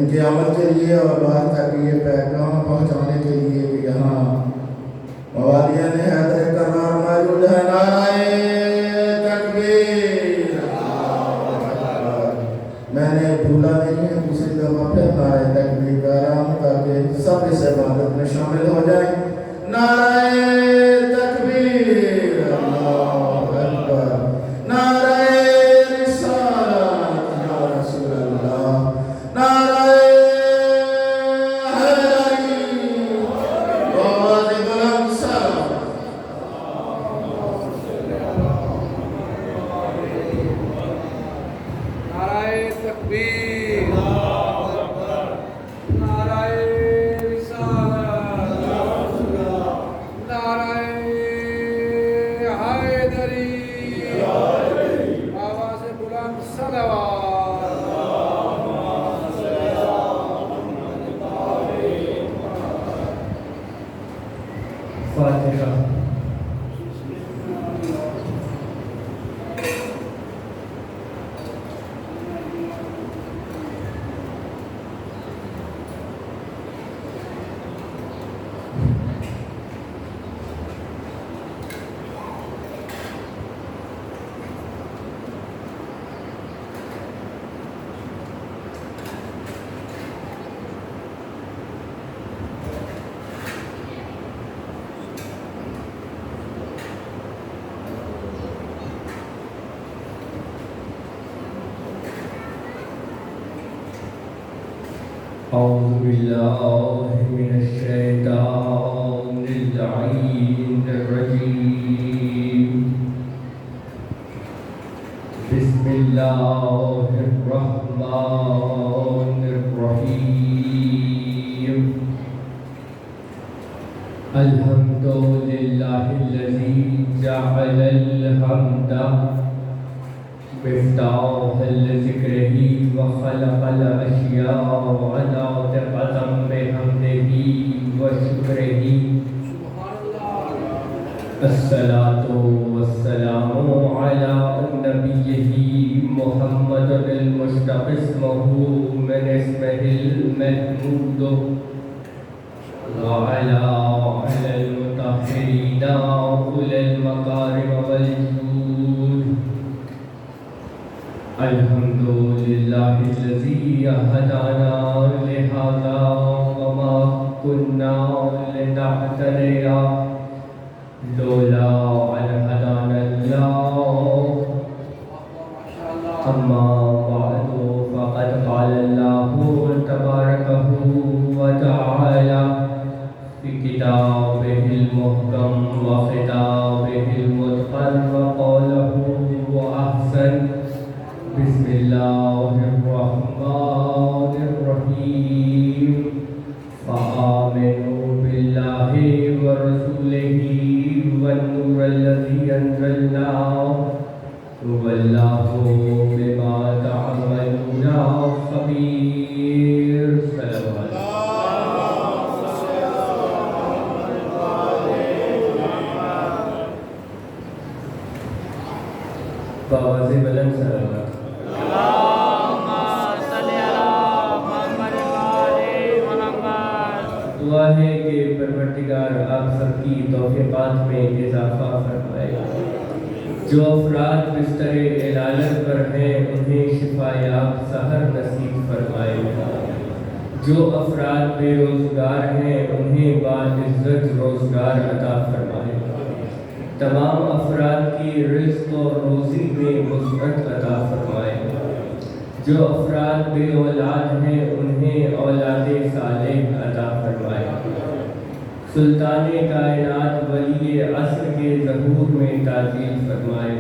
ان کے عمل کے لیے اور باہر تک یہ پیغام پہنچانے کے لیے کہ یہاں موالین حیدر کرار موجود ہے. نعرہ تکبیر. میں نے بھولا نہیں ہے دوسری دفعہ پھر نعرہ تکبیر کہہ رہا ہوں تاکہ سب اس عبادت میں شامل ہو جائیں. نعرہ تکبیر. اللہ اکبر. نعرہ رسالت یا رسول اللہ. نعرہ حیدری. آواز بلند سلام. نعرہ تکبیر. نعرہ رسالت. نعرہ حیدری. آواز بلند صلوات. فاتحہ. أعوذ بالله من الشيطان اللعين الرجيم. بسم الله الرحمن الرحيم. الحمد لله الذي جعل الحمد مفتاح لذكره وخلق الأشياء ناطقة بحمده وشكره. الصلاة والسلام على نبيه محمد المشتق اسمه من اسمه المحمود وعلى المطهرين أولي المكارم والجود. الحمد لله الذي هدانا لهذا وما كنا لنهتدي لولا أن هدانا الله. أما بعد فقد قال الله تبارك وتعالى في كتابه المحكم وخطابه المتقن وقوله وأحسن. بسم الله الرحمن الرحيم. فآمنوا بالله ورسوله والنور الذي أنزلناه والله بما تعملون خبير. صلوات. بآواز بلند صلوات. دعا ہے کہ پروردگار آپ سب کی توفیقات میں اضافہ فرمائے. جو افراد بستر علالت پر ہیں انہیں شفا یاب سحر نصیب فرمائے. جو افراد بے روزگار ہیں انہیں باعزت روزگار عطا فرمائے. تمام افراد کی رزق اور روزی میں وسعت عطا فرمائے. جو افراد بے اولاد ہیں انہیں اولاد صالح عطا فرمائے. سلطان کائنات ولی عصر کے ظہور میں تعجیل فرمائے.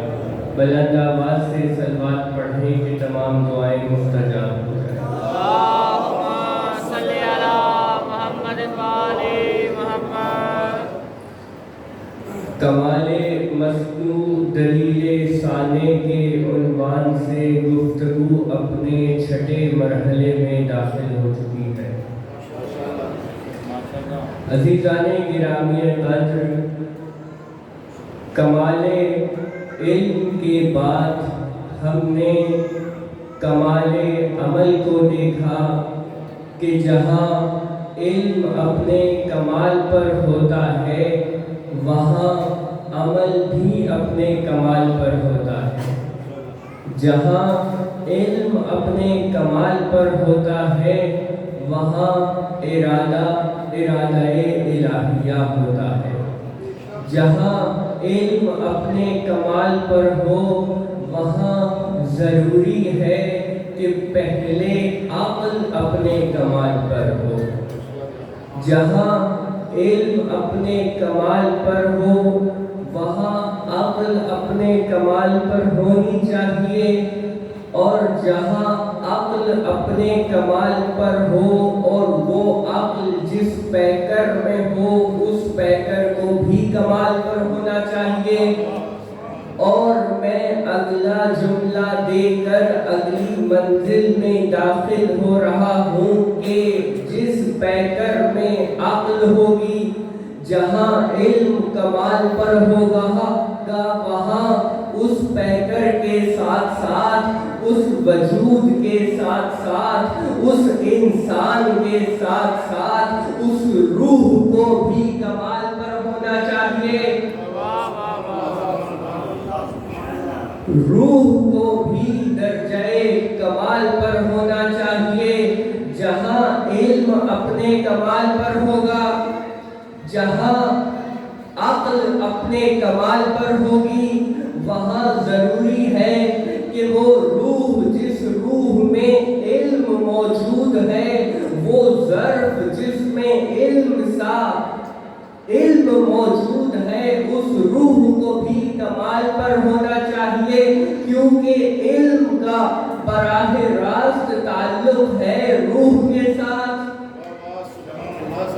بلند آواز سے صلوات پڑھنے کی تمام دعائیں مستجاب ہو جائیں. اللہم صلی علی محمد وآل محمد. کمال مصنوع دلیل ثانے کے عنوان سے گفتگو اپنے چھٹے مرحلے میں داخل ہو چکی ہے. عزیزان گرامی قدر، کمال علم کے بعد ہم نے کمال عمل کو دیکھا کہ جہاں علم اپنے کمال پر ہوتا ہے وہاں عمل بھی اپنے کمال پر ہوتا ہے۔ جہاں علم اپنے کمال پر ہوتا ہے وہاں ارادہ الہیہ ہوتا ہے۔ جہاں علم اپنے کمال پر ہو وہاں ضروری ہے کہ پہلے عقل اپنے کمال پر ہو۔ جہاں علم اپنے کمال پر ہو وہاں عقل اپنے کمال پر ہونی چاہیے، اور جہاں عقل اپنے کمال پر ہو اور وہ عقل جس پیکر میں ہو اس پیکر کو بھی کمال پر ہونا چاہیے۔ اور میں اگلا جملہ دے کر اگلی منزل میں داخل ہو رہا ہوں کہ جس پیکر میں عقل ہوگی، جہاں علم کمال پر ہوگا وہاں اس پیکر کے ساتھ ساتھ، اس وجود کے ساتھ ساتھ، اس انسان کے ساتھ ساتھ اس روح کو بھی کمال پر ہونا چاہیے۔ روح کو بھی درجۂ کمال پر ہونا چاہیے۔ جہاں علم اپنے کمال پر ہوگا، جہاں عقل اپنے کمال پر ہوگی، وہاں ضروری ہے کہ وہ روح جس روح میں علم موجود ہے، وہ ظرف جس میں علم موجود ہے، اس روح کو بھی کمال پر ہونا چاہیے، کیونکہ علم کا براہ راست تعلق ہے روح کے ساتھ۔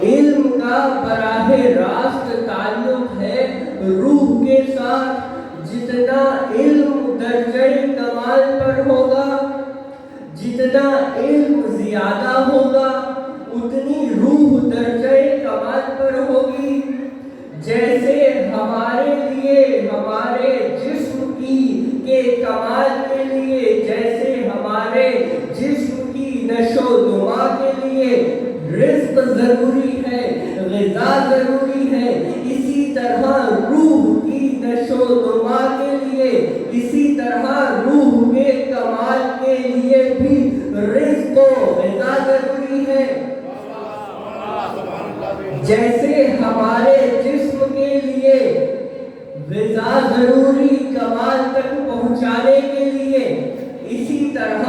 علم کا براہ راست تعلق ہے روح کے ساتھ۔ جتنا علم درجۂ کمال پر ہوگا، جتنا علم زیادہ ہوگا، اتنی روح درجۂ کمال پر ہوگی۔ جیسے ہمارے لیے ہمارے جسم کے کمال کے لیے، جیسے ہمارے جسم کی نشو و نما کے لیے رزق ضروری ہے، غذا ضروری ہے، اسی طرح روح کی نشو و نما کے لیے، اسی طرح روح کے کمال کے لیے بھی رزق و غذا ضروری ہے۔ جیسے ہمارے جسم کے لیے غذا ضروری کمال تک پہنچانے کے لیے، اسی طرح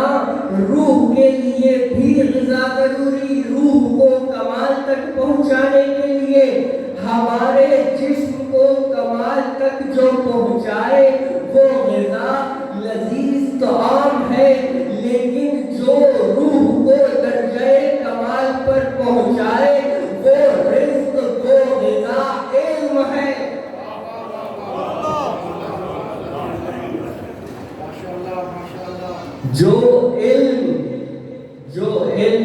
روح کے لیے بھی غذا ضروری، روح کو کمال تک پہنچانے کے لیے۔ ہمارے جسم کو کمال تک جو پہنچائے وہ غذا لذیذ طعام ہے، لیکن جو روح کو درجۂ کمال پر پہنچائے وہ رزق، وہ غذا علم ہے۔ جو علم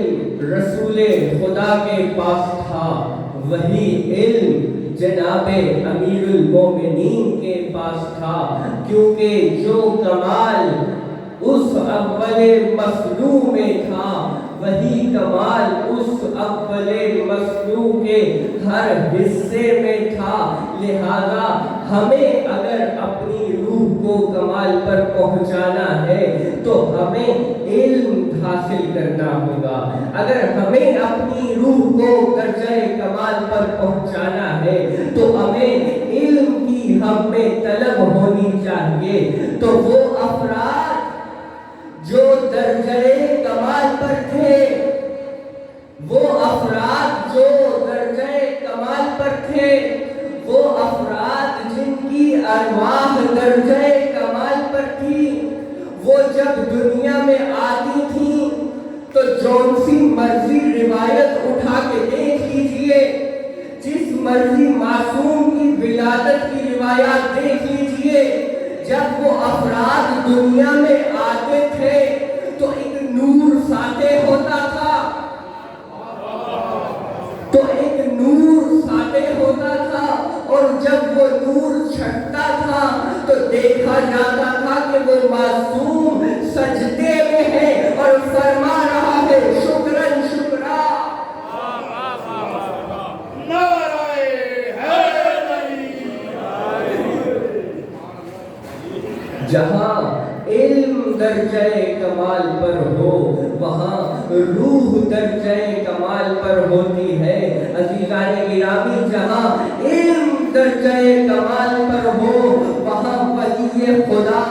رسول خدا کے پاس تھا وہی علم جناب امیر المومنین کے پاس تھا، کیونکہ جو کمال اس اول مصنوع میں تھا وہی کمال اس اول مصنوع کے ہر حصے میں تھا۔ لہذا ہمیں اگر اپنی روح کو کمال پر پہنچانا ہے تو ہمیں علم حاصل کرنا ہوگا۔ اگر ہمیں اپنی روح کو درجۂ کمال پر پہنچانا ہے تو ہمیں علم کی ہم میں طلب ہونی چاہیے۔ تو وہ افراد جو درجۂ کمال پر تھے، وہ افراد جو درجۂ کمال پر تھے، وہ افراد جن کی ارواح درجۂ کمال پر تھی، وہ جب دنیا میں آتی تھیں تو جون سی مرضی روایت اٹھا کے دیکھ لیجئے، جس مرضی معصوم کی ولادت کی روایات دیکھ لیجئے، جب وہ افراد دنیا میں آتے تھے تو ایک نور ساطع ہوتا تھا، اور جب وہ نور چھٹتا تھا تو دیکھا جاتا تھا کہ وہ معصوم سجدے میں ہے اور فرما رہا ہے شکرن شکرا جہاں علم درجۂ کمال پر ہو وہاں روح درجۂ کمال پر ہوتی ہے۔ عزیزان گرامی، جہاں علم درجۂ کمال پر ہو وہاں ولی خدا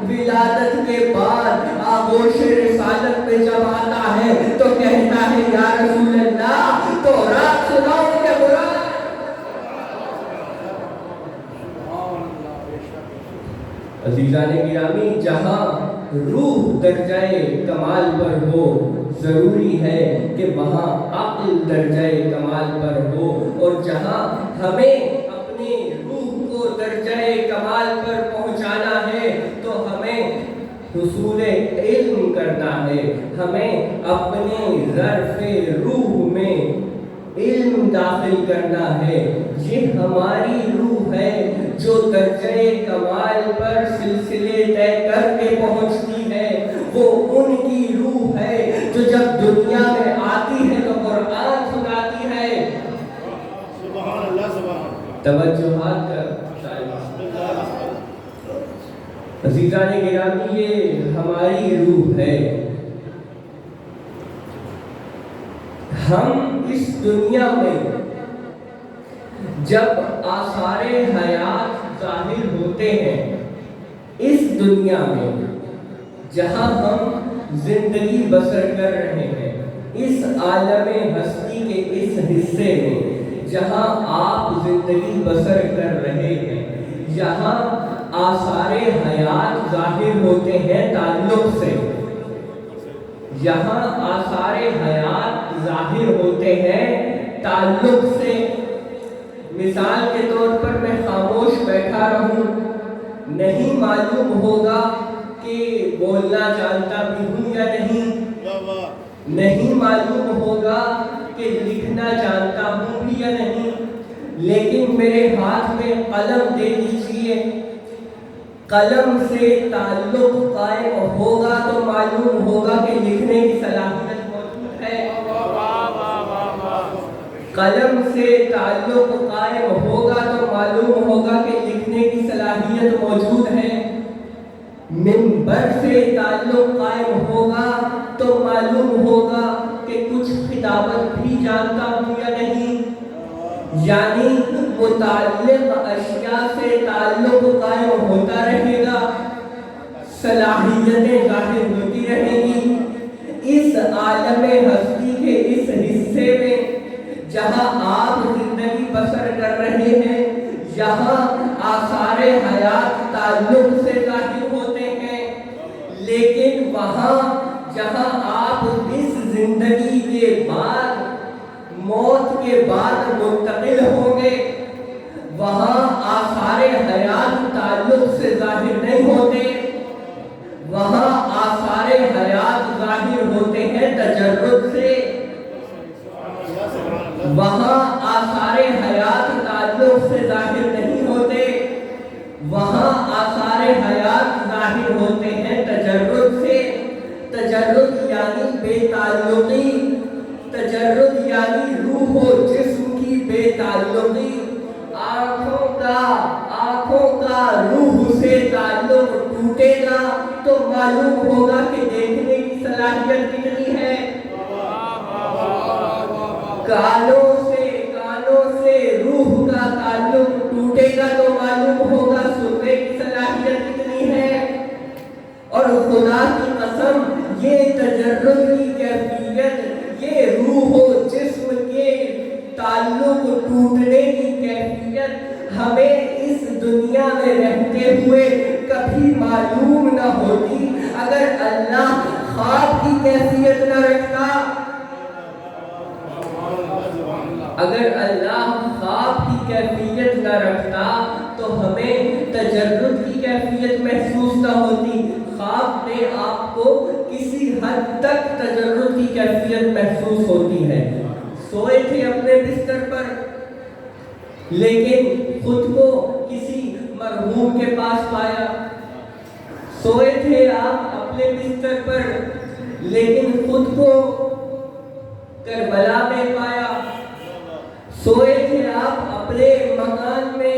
ولادت کے بعد آغوش رسالت میں جب آتا ہے تو کہتا ہے یا رسول اللہ تو رات سناؤ کہ برا۔ عزیزان گرامی، جہاں روح درجۂ کمال پر ہو ضروری ہے کہ وہاں عقل درجۂ کمال پر ہو، اور جہاں ہمیں اپنی روح کو درجۂ کمال پر پہنچانا ہے تو ہمیں حصول علم کرنا ہے، ہمیں اپنے ظرف روح میں علم داخل کرنا ہے۔ یہ ہماری روح ہے جو درجۂ کمال پر سلسلے طے کر کے پہنچتی ہے، وہ ان کی روح ہے جو جب دنیا میں آتی ہے تو قرآن سناتی ہے۔ سبحان اللہ، سبحان اللہ۔ توجہات عزیزان گرامی، یہ ہماری روح ہے۔ ہم اس دنیا میں جب آثار حیات ظاہر ہوتے ہیں، اس دنیا میں جہاں ہم زندگی بسر کر رہے ہیں، اس عالم ہستی کے اس حصے میں جہاں آپ زندگی بسر کر رہے ہیں، یہاں آثار حیات ظاہر ہوتے ہیں تعلق سے، یہاں آثار حیات ظاہر ہوتے ہیں تعلق سے۔ مثال کے طور پر میں خاموش بیٹھا رہوں، نہیں معلوم ہوگا کہ بولنا جانتا بھی ہوں یا نہیں، نہیں معلوم ہوگا کہ لکھنا جانتا ہوں بھی یا نہیں، لیکن میرے ہاتھ میں قلم دے دیجئے، قلم سے تعلق قائم ہوگا تو معلوم ہوگا کہ لکھنے کی صلاحیت موجود ہے۔ قلم سے تعلق قائم ہوگا تو معلوم ہوگا کہ لکھنے کی صلاحیت موجود ہے۔ منبر سے تعلق قائم ہوگا تو معلوم ہوگا کہ کچھ خطابت بھی جانتا ہوں یا نہیں، یعنی متعلق اشیاء سے تعلق قائم ہوتا رہے گا، صلاحیتیں ظاہر ہوتی رہیں گی۔ اس عالم ہستی کے اس حصے میں جہاں آپ زندگی بسر کر رہے ہیں، یہاں آثار حیات تعلق سے ظاہر ہوتے ہیں، لیکن وہاں جہاں آپ اس زندگی کے بعد موت کے بعد منتقل ہوں گے، وہاں آثار حیات تعلق سے ظاہر نہیں ہوتے، وہاں آثار حیات ظاہر ہوتے ہیں تجرد سے، وہاں آثار حیات تعلق سے ظاہر نہیں ہوتے، وہاں آثار حیات ظاہر ہوتے ہیں تجرد سے۔ تجرد یعنی بے تعلقی، تجرد یعنی روح و جسم کی بے تعلقی۔ آنکھوں کا روح سے تعلق ٹوٹے گا تو معلوم ہوگا کہ دیکھنے کی صلاحیت کتنی ہے۔ کانوں سے روح کا تعلق ٹوٹے گا تو معلوم ہوگا سننے کی صلاحیت کتنی ہے۔ اور خدا کی قسم، یہ تجرد کی کیفیت، یہ روح و جسم کے تعلق ٹوٹنے کی کیفیت ہمیں اس دنیا میں رہتے ہوئے کبھی معلوم نہ ہوتی اگر اللہ خواب کی کیفیت نہ رکھتا۔ اگر اللہ خواب کی کیفیت نہ رکھتا تو ہمیں تجرد کی کیفیت محسوس نہ ہوتی۔ خواب میں آپ کو کسی حد تک تجرد کی کیفیت محسوس ہوتی ہے۔ سوئے تھے اپنے بستر پر، لیکن خود کو کسی مرحوم کے پاس پایا۔ سوئے تھے آپ اپنے بستر پر، لیکن خود کو کربلا میں پایا۔ سوئے تھے آپ اپنے مکان میں،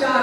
4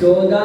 14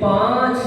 5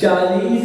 40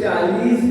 40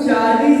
40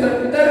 70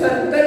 70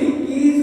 21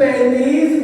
35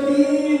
3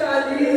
40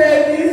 35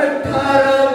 18